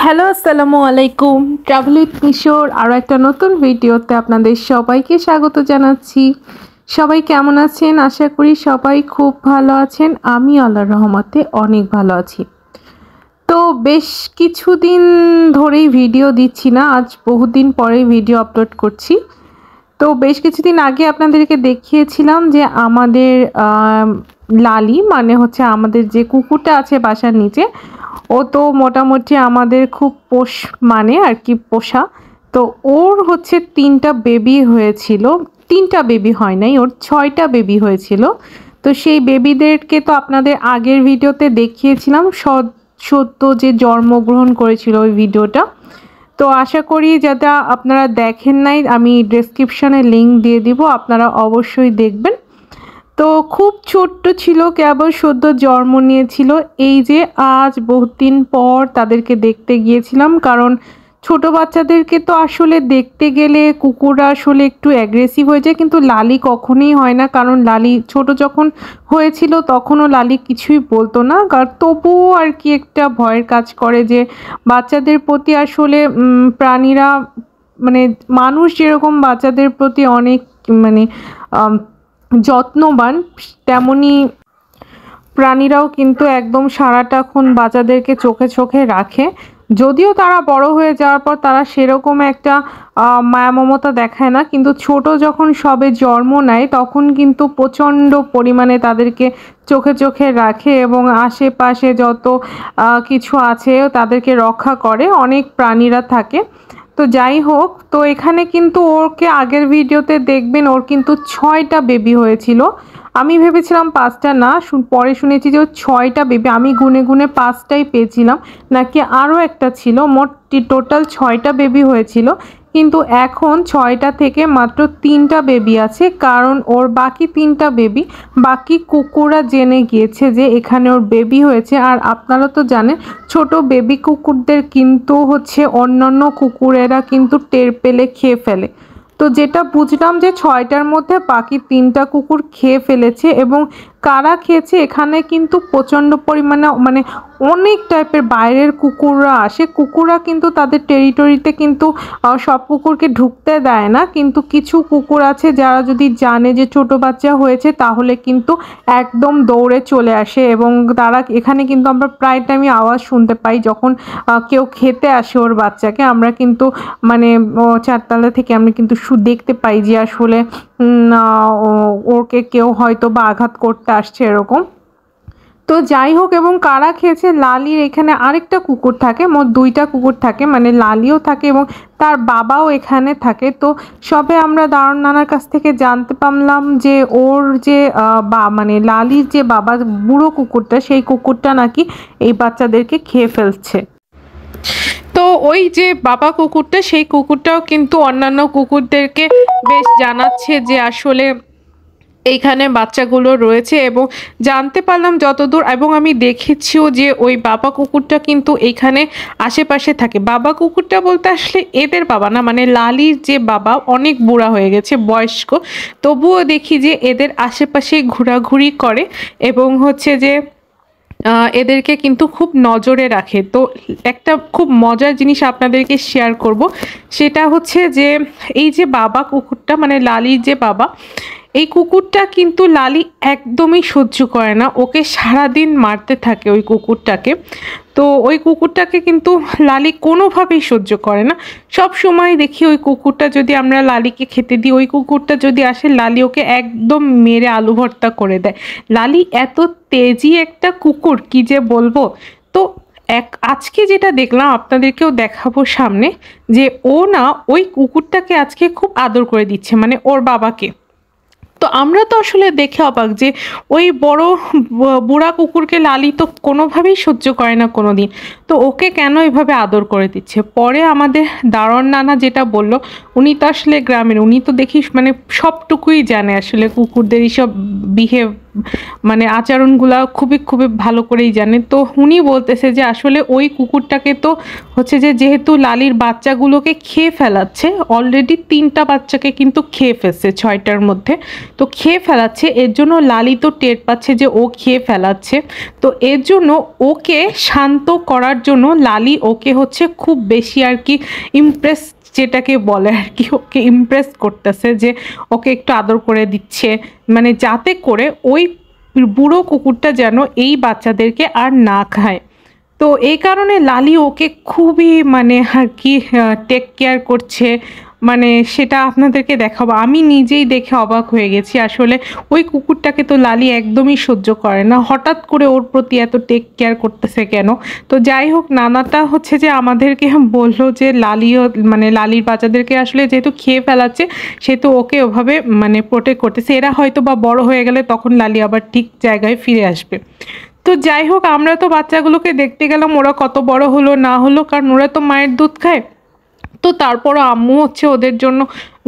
Hello আসসালামু আলাইকুম। Travel with মিশোর আরও একটা নতুন ভিডিওতে আপনাদের সবাইকে স্বাগত জানাচ্ছি। সবাই কেমন আছেন? আশা করি সবাই খুব ভালো আছেন। আমি আল্লাহর রহমতে অনেক ভালো আছি। তো বেশ কিছুদিন ধরেই ভিডিও দিচ্ছি না, আজ বহুদিন পরেই ভিডিও আপলোড করছি। তো বেশ কিছুদিন আগে আপনাদেরকে দেখিয়েছিলাম যে আমাদের লালি মানে হচ্ছে আমাদের যে কুকুরটা আছে বাসার নিচে, ও তো মোটামুটি আমাদের খুব মানে আর কি পোষা। তো ওর হচ্ছে 3টা বেবি হয়েছিল, 3টা বেবি হয় নাই, ওর 6টা বেবি হয়েছিল। তো সেই বেবিদেরকে তো আপনাদের আগের ভিডিওতে দেখিয়েছিলাম, সদ্য যে জন্মগ্রহণ করেছিল ওই ভিডিওটা। তো আশা করি যাতে আপনারা দেখেন নাই, আমি ডেসক্রিপশনে লিংক দিয়ে দিব, আপনারা অবশ্যই দেখবেন। তো খুব ছোট্ট ছিল, কেবল সদ্য জন্ম নিয়েছিল। এই যে আজ বহুদিন পর তাদেরকে দেখতে গিয়েছিলাম, কারণ ছোট বাচ্চাদেরকে তো আসলে দেখতে গেলে কুকুররা আসলে একটু অ্যাগ্রেসিভ হয়ে যায়, কিন্তু লালি কখনোই হয় না। কারণ লালি ছোট যখন হয়েছিল তখনও লালি কিছুই বলতো না, তবুও আর কি একটা ভয়ের কাজ করে যে বাচ্চাদের প্রতি আসলে প্রাণীরা মানে মানুষ যেরকম বাচ্চাদের প্রতি অনেক মানে যত্নবান, তেমনি প্রাণীরাও কিন্তু একদম সারাটাক্ষণ বাচ্চাদেরকে চোখে চোখে রাখে। যদিও তারা বড় হয়ে যাওয়ার পর তারা সেরকম একটা মায়া মমতা দেখায় না, কিন্তু ছোট যখন সবে জন্ম নেয় তখন কিন্তু প্রচণ্ড পরিমাণে তাদেরকে চোখে চোখে রাখে এবং আশেপাশে যত কিছু আছে তাদেরকে রক্ষা করে, অনেক প্রাণীরা থাকে। তো যাই হোক, তো এখানে কিন্তু ওকে আগের ভিডিওতে দেখবেন ওর কিন্তু 6টা বেবি হয়েছিল। আমি ভেবেছিলাম 5টা, না পরে শুনেছি যে ওর 6টা বেবি। আমি গুনে গুনে 5টাই পেয়েছিলাম, নাকি আরও একটা ছিল। মোট টোটাল 6টা বেবি হয়েছিল, কিন্তু এখন 6টা থেকে মাত্র 3টা বেবি আছে। কারণ ওর বাকি 3টা বেবি বাকি কুকুররা জেনে গিয়েছে যে এখানে ওর বেবি হয়েছে। আর আপনারা তো জানেন ছোট বেবি কুকুরদের কিন্তু হচ্ছে অন্যান্য কুকুরেরা কিন্তু টের পেলে খেয়ে ফেলে। তো যেটা বুঝলাম যে 6টার মধ্যে বাকি 3টা কুকুর খেয়ে ফেলেছে। এবং কারা খেয়েছে, এখানে কিন্তু প্রচণ্ড পরিমাণে মানে অনেক টাইপের বাইরের কুকুররা আসে। কুকুররা কিন্তু তাদের টেরিটরিতে কিন্তু সব কুকুরকে ঢুকতে দেয় না, কিন্তু কিছু কুকুর আছে যারা যদি জানে যে ছোট বাচ্চা হয়েছে তাহলে কিন্তু একদম দৌড়ে চলে আসে। এবং তারা এখানে কিন্তু আমরা প্রায় টাইমই আওয়াজ শুনতে পাই যখন কেউ খেতে আসে ওর বাচ্চাকে। আমরা কিন্তু মানে 4তলা থেকে আমরা কিন্তু দেখতে পাই যে আসলে ওকে কেউ হয়তো বা আঘাত করতে আসছে এরকম। তো যাই হোক, এবং কারা খেয়েছে, লালির এখানে আরেকটা কুকুর থাকে, মোট 2টা কুকুর থাকে, মানে লালিও থাকে এবং তার বাবাও এখানে থাকে। তো সবে আমরা দারুণ নানার কাছ থেকে জানতে পারলাম যে ওর যে মানে লালির যে বাবা বুড়ো কুকুরটা, সেই কুকুরটা নাকি এই বাচ্চাদেরকে খেয়ে ফেলছে। তো ওই যে বাবা কুকুরটা, সেই কুকুরটাও কিন্তু অন্যান্য কুকুরদেরকে বেশ জানাচ্ছে যে আসলে এইখানে বাচ্চাগুলো রয়েছে। এবং জানতে পারলাম যতদূর, এবং আমি দেখেছিও যে ওই বাবা কুকুরটা কিন্তু এইখানে আশেপাশে থাকে। বাবা কুকুরটা বলতে আসলে এদের বাবা না, মানে লালির যে বাবা অনেক বুড়া হয়ে গেছে, বয়স্ক, তবুও দেখি যে এদের আশেপাশেই ঘোরাঘুরি করে এবং হচ্ছে যে এদেরকে কিন্তু খুব নজরে রাখে। তো একটা খুব মজার জিনিস আপনাদেরকে শেয়ার করব, সেটা হচ্ছে যে এই যে বাবা কুকুরটা মানে লালির যে বাবা, এই কুকুরটা কিন্তু লালি একদমই সহ্য করে না, ওকে সারাদিন মারতে থাকে ওই কুকুরটাকে। তো ওই কুকুরটাকে কিন্তু লালি কোনোভাবেই সহ্য করে না। সব সময় দেখি ওই কুকুরটা যদি আমরা লালিকে খেতে দিই, ওই কুকুরটা যদি আসে লালি ওকে একদম মেরে আলু ভর্তা করে দেয়। লালি এত তেজি একটা কুকুর, কি যে বলবো। তো আজকে যেটা দেখলাম আপনাদেরকেও দেখাবো সামনে, যে ও না ওই কুকুরটাকে আজকে খুব আদর করে দিচ্ছে, মানে ওর বাবাকে। তো আমরা তো আসলে দেখে অবাক যে ওই বড় বুড়া কুকুরকে লালি তো কোনোভাবেই সহ্য করে না কোনো দিন, তো ওকে কেন এভাবে আদর করে দিচ্ছে। পরে আমাদের দারোয়ান নানা যেটা বলল, উনি তো আসলে গ্রামের, উনি তো দেখি মানে সবটুকুই জানে আসলে কুকুরদের এইসব বিহেভ মানে আচরণগুলা খুবই খুবই ভালো করেই জানে। তো উনি বলতেছে যে আসলে ওই কুকুরটাকে তো হচ্ছে যে যেহেতু লালির বাচ্চাগুলোকে খেয়ে ফেলাচ্ছে, অলরেডি 3টা বাচ্চাকে কিন্তু খেয়ে ফেলছে 6টার মধ্যে, তো খেয়ে ফেলাচ্ছে, এর জন্য লালি তো টের পাচ্ছে যে ও খেয়ে ফেলাচ্ছে। তো এর জন্য ওকে শান্ত করার জন্য লালি ওকে হচ্ছে খুব বেশি আর কি ইমপ্রেস, যেটাকে বলে আর কি, ওকে ইমপ্রেস করতেছে, যে ওকে একটু আদর করে দিচ্ছে, মানে যাতে করে ওই বুড়ো কুকুরটা যেন এই বাচ্চাদেরকে আর না খায়। তো এই কারণে লালি ওকে খুবই মানে আর কি টেক কেয়ার করছে, মানে সেটা আপনাদেরকে দেখাবো। আমি নিজেই দেখে অবাক হয়ে গেছি, আসলে ওই কুকুরটাকে তো লালি একদমই সহ্য করে না, হঠাৎ করে ওর প্রতি এত টেক কেয়ার করতেছে কেন। তো যাই হোক, নানাটা হচ্ছে যে আমাদেরকে বললো যে লালিও মানে লালির বাচ্চাদেরকে আসলে যেহেতু খেয়ে ফেলাচ্ছে, সেহেতু ওকে ওভাবে মানে প্রোটেক্ট করতেছে, এরা হয়তো বা বড় হয়ে গেলে তখন লালি আবার ঠিক জায়গায় ফিরে আসবে। তো যাই হোক, আমরা তো বাচ্চাগুলোকে দেখতে গেলাম ওরা কত বড় হলো না হলো, কারণ ওরা তো মায়ের দুধ খায়। তো তারপরও আম্মু হচ্ছে ওদের জন্য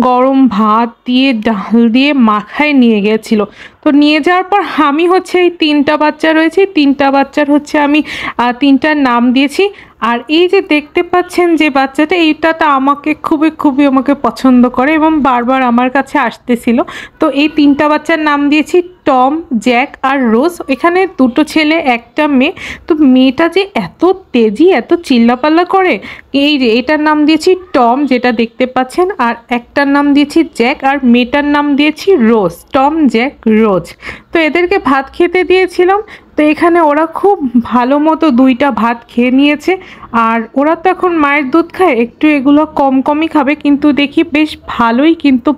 গরম ভাত দিয়ে ডাল দিয়ে মাখায় নিয়ে গিয়েছিল। তো নিয়ে যাওয়ার পর আমি হচ্ছে এই 3টা বাচ্চা রয়েছে, 3টা বাচ্চার হচ্ছে আমি 3টার নাম দিয়েছি। আর এই যে দেখতে পাচ্ছেন যে বাচ্চাটা, এইটাটা আমাকে খুবই খুবই আমাকে পছন্দ করে এবং বারবার আমার কাছে আসতেছিল। তো এই 3টা বাচ্চার নাম দিয়েছি টম, জ্যাক আর রোজ। এখানে 2টো ছেলে 1টা মেয়ে। তো মেয়েটা যে এত তেজি, এত চিল্লাপাল্লা করে, এই যে এটার নাম দিয়েছি টম যেটা দেখতে পাচ্ছেন, আর একটার নাম দিয়েছি জ্যাক, আর মেয়েটার নাম দিয়েছি রোজ। টম, জ্যাক, রোজ। তো এদেরকে ভাত খেতে দিয়েছিলাম। তো এখানে ওরা খুব ভালো মতো 2টা ভাত খেয়ে নিয়েছে। আর ওরা তো এখন মায়ের দুধ খায়, একটু এগুলো কম কমই খাবে, কিন্তু দেখি বেশ ভালোই কিন্তু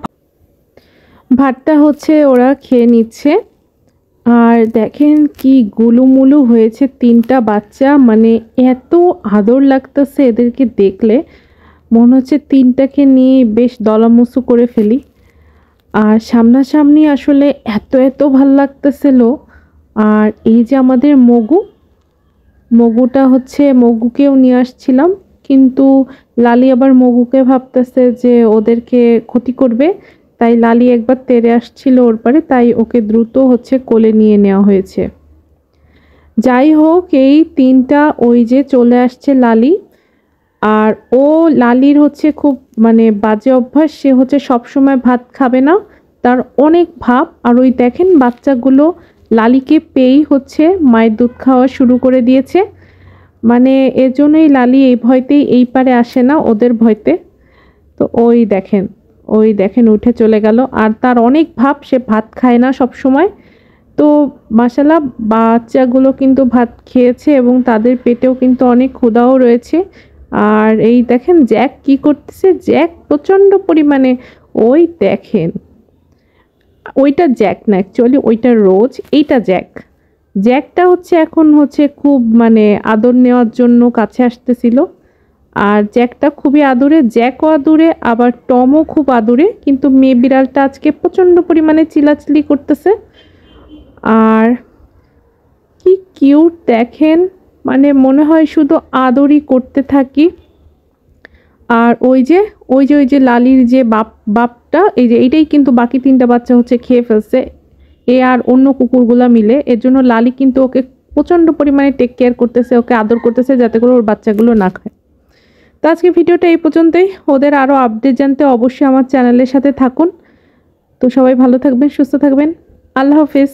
ভাতটা হচ্ছে ওরা খেয়ে নিচ্ছে। আর দেখেন কি গুলুমুলু হয়েছে 3টা বাচ্চা, মানে এত আদর লাগতেছে এদেরকে দেখলে, মনে হচ্ছে 3টাকে নিয়ে বেশ দলামুসু করে ফেলি। আর সামনাসামনি আসলে এত এত ভাল লাগতেছিল। আর এই যে আমাদের মগুটা হচ্ছে, মগুকেও নিয়ে আসছিলাম, কিন্তু লালি আবার মগুকে ভাবতেছে যে ওদেরকে ক্ষতি করবে, তাই লালি একবার তেড়ে আসছিল ওর পারে, তাই ওকে দ্রুত হচ্ছে কোলে নিয়ে নেওয়া হয়েছে। যাই হোক, এই 3টা ওই যে চলে আসছে লালি। আর ও লালির হচ্ছে খুব মানে বাজে অভ্যাস, সে হচ্ছে সবসময় ভাত খাবে না, তার অনেক ভাব। আর ওই দেখেন বাচ্চাগুলো লালিকে পেয়েই হচ্ছে মায়ের দুধ খাওয়া শুরু করে দিয়েছে, মানে এর জন্যই লালি এই ভয়তেই এই পারে আসে না, ওদের ভয়তে। তো ওই দেখেন উঠে চলে গেল। আর তার অনেক ভাব, সে ভাত খায় না সব সময়। তো মাশাআল্লাহ বাচ্চাগুলো কিন্তু ভাত খেয়েছে এবং তাদের পেটেও কিন্তু অনেক ক্ষুধাও রয়েছে। আর এই দেখেন জ্যাক কি করতেছে, জ্যাক প্রচণ্ড পরিমাণে, ওই দেখেন, ওইটা জ্যাক না, অ্যাকচুয়ালি ওইটা রোজ, এইটা জ্যাক। জ্যাকটা হচ্ছে এখন হচ্ছে খুব মানে আদর নেওয়ার জন্য কাছে আসতেছিল। আর জ্যাকটা খুবই আদুরে, জ্যাকও আদুরে, আবার টমও খুব আদুরে, কিন্তু মেয়ে বিড়ালটা আজকে প্রচণ্ড পরিমাণে চিল্লাচিল্লি করতেছে। আর কি কিউট দেখেন, মানে মনে হয় শুধু আদরই করতে থাকি। আর ওই যে লালির যে বাপটা, এই যে এইটাই কিন্তু বাকি 3টা বাচ্চা হচ্ছে খেয়ে ফেলছে, এ আর অন্য কুকুরগুলা মিলে। এর জন্য লালি কিন্তু ওকে প্রচণ্ড পরিমাণে টেক কেয়ার করতেছে, ওকে আদর করতেছে যাতে করে ওর বাচ্চাগুলো না খায়। তো আজকে ভিডিওটা এই পর্যন্তই। ওদের আরও আপডেট জানতে অবশ্যই আমার চ্যানেলের সাথে থাকুন। তো সবাই ভালো থাকবেন, সুস্থ থাকবেন। আল্লাহ হাফেজ।